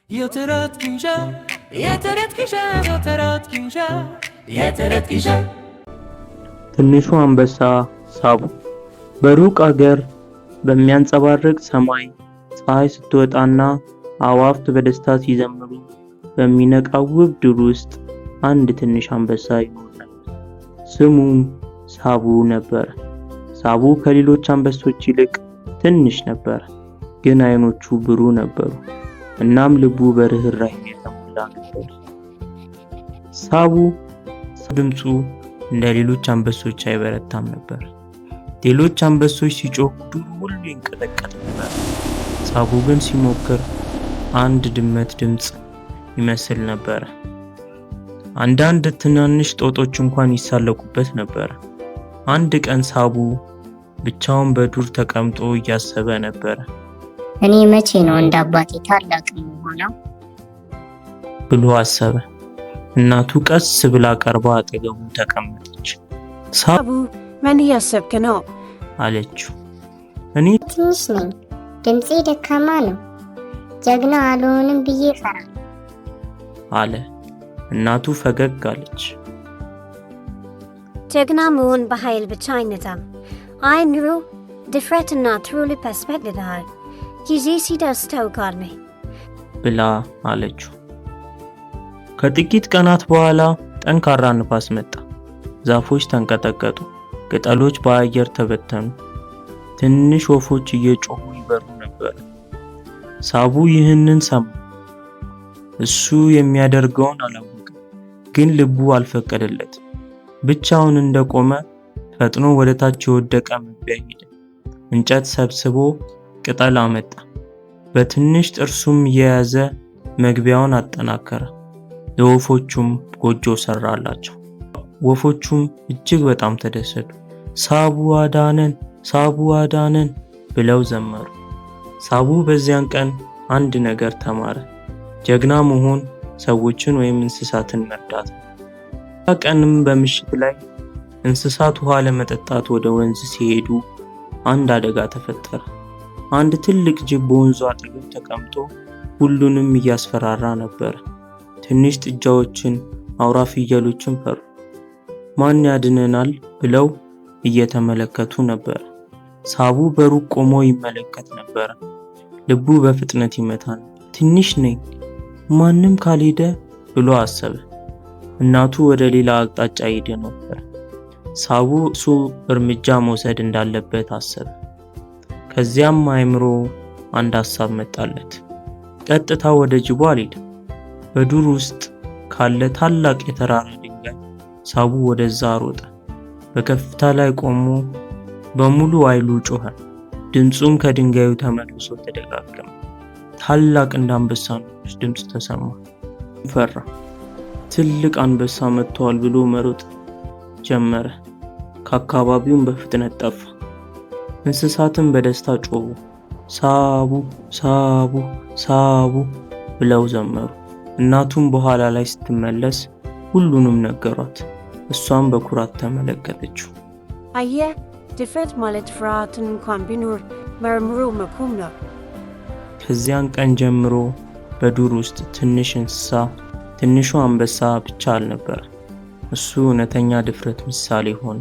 የተረት ግብዣ የተረት ግብዣ የተረት ግብዣ የተረት ግብዣ። ትንሹ አንበሳ ሳቡ በሩቅ አገር በሚያንጸባርቅ ሰማይ ፀሐይ ስትወጣና አዕዋፍት በደስታ ሲዘምሩ በሚነቃው ውብ ዱር ውስጥ አንድ ትንሽ አንበሳ ይኖር ነበር። ስሙም ሳቡ ነበር። ሳቡ ከሌሎች አንበሶች ይልቅ ትንሽ ነበር፣ ግን አይኖቹ ብሩህ ነበሩ። እናም ልቡ በርህራሄ የተሞላ ነበር። ሳቡ ድምፁ እንደ ሌሎች አንበሶች አይበረታም ነበር። ሌሎች አንበሶች ሲጮሁ ዱሩ ሁሉ ይንቀጠቀጥ ነበር። ሳቡ ግን ሲሞክር አንድ ድመት ድምፅ ይመስል ነበር። አንዳንድ ትናንሽ ጦጦች እንኳን ይሳለቁበት ነበር። አንድ ቀን ሳቡ ብቻውን በዱር ተቀምጦ እያሰበ ነበር። እኔ መቼ ነው እንደ አባቴ ታላቅ የምሆነው ብሎ አሰበ። እናቱ ቀስ ብላ ቀርባ አጠገቡ ተቀመጠች። ሳቡ ምን እያሰብክ ነው አለችው። እኔ ትንሽ ነኝ፣ ድምፄ ደካማ ነው፣ ጀግና አልሆንም ብዬ እፈራለሁ አለ። እናቱ ፈገግ አለች። ጀግና መሆን በኃይል ብቻ አይነታም። አይምሮ፣ ድፍረትና ጥሩ ልብ ያስፈልግሃል። ጊዜ ሲደርስ ታውቃለህ ብላ አለችው። ከጥቂት ቀናት በኋላ ጠንካራ ንፋስ መጣ። ዛፎች ተንቀጠቀጡ፣ ቅጠሎች በአየር ተበተኑ፣ ትንሽ ወፎች እየጮሁ ይበሩ ነበር። ሳቡ ይህንን ሰማ። እሱ የሚያደርገውን አላወቀም፣ ግን ልቡ አልፈቀደለትም። ብቻውን እንደቆመ ፈጥኖ ወደ ታች የወደቀ መግቢያ ሄደ። እንጨት ሰብስቦ ቅጠል አመጣ። በትንሽ ጥርሱም እየያዘ መግቢያውን አጠናከረ። ለወፎቹም ጎጆ ሰራላቸው። ወፎቹም እጅግ በጣም ተደሰቱ። ሳቡ አዳነን፣ ሳቡ አዳነን ብለው ዘመሩ። ሳቡ በዚያን ቀን አንድ ነገር ተማረ። ጀግና መሆን ሰዎችን ወይም እንስሳትን መርዳት ነው። ቀንም በምሽት ላይ እንስሳት ውሃ ለመጠጣት ወደ ወንዝ ሲሄዱ አንድ አደጋ ተፈጠረ። አንድ ትልቅ ጅብ በወንዙ አጠገብ ተቀምጦ ሁሉንም እያስፈራራ ነበር። ትንሽ ጥጃዎችን፣ አውራ ፍየሎችን ፈሩ። ማን ያድነናል ብለው እየተመለከቱ ነበር። ሳቡ በሩቅ ቆሞ ይመለከት ነበር። ልቡ በፍጥነት ይመታ ነበር። ትንሽ ነኝ፣ ማንም ካልሄደ ብሎ አሰበ። እናቱ ወደ ሌላ አቅጣጫ ሄደ ነበር። ሳቡ እሱ እርምጃ መውሰድ እንዳለበት አሰበ። ከዚያም አእምሮ አንድ ሐሳብ መጣለት። ቀጥታ ወደ ጅቡ አልሄደም። በዱር ውስጥ ካለ ታላቅ የተራራ ድንጋይ ሳቡ ወደዛ ሮጠ። በከፍታ ላይ ቆሞ በሙሉ ኃይሉ ጮኸ። ድምፁም ከድንጋዩ ተመልሶ ተደጋገመ። ታላቅ እንደ አንበሳ ድምፅ ተሰማ። ፈራ። ትልቅ አንበሳ መጥቷል ብሎ መሮጥ ጀመረ። ከአካባቢውም በፍጥነት ጠፋ። እንስሳትም በደስታ ጮሁ። ሳቡ ሳቡ ሳቡ ብለው ዘመሩ። እናቱም በኋላ ላይ ስትመለስ ሁሉንም ነገሯት። እሷም በኩራት ተመለከተችው። አየህ፣ ድፍረት ማለት ፍርሃትን እንኳን ቢኖር መርምሮ መቆም ነው። ከዚያን ቀን ጀምሮ በዱር ውስጥ ትንሽ እንስሳ፣ ትንሹ አንበሳ ብቻ አልነበረ። እሱ እውነተኛ ድፍረት ምሳሌ ሆነ።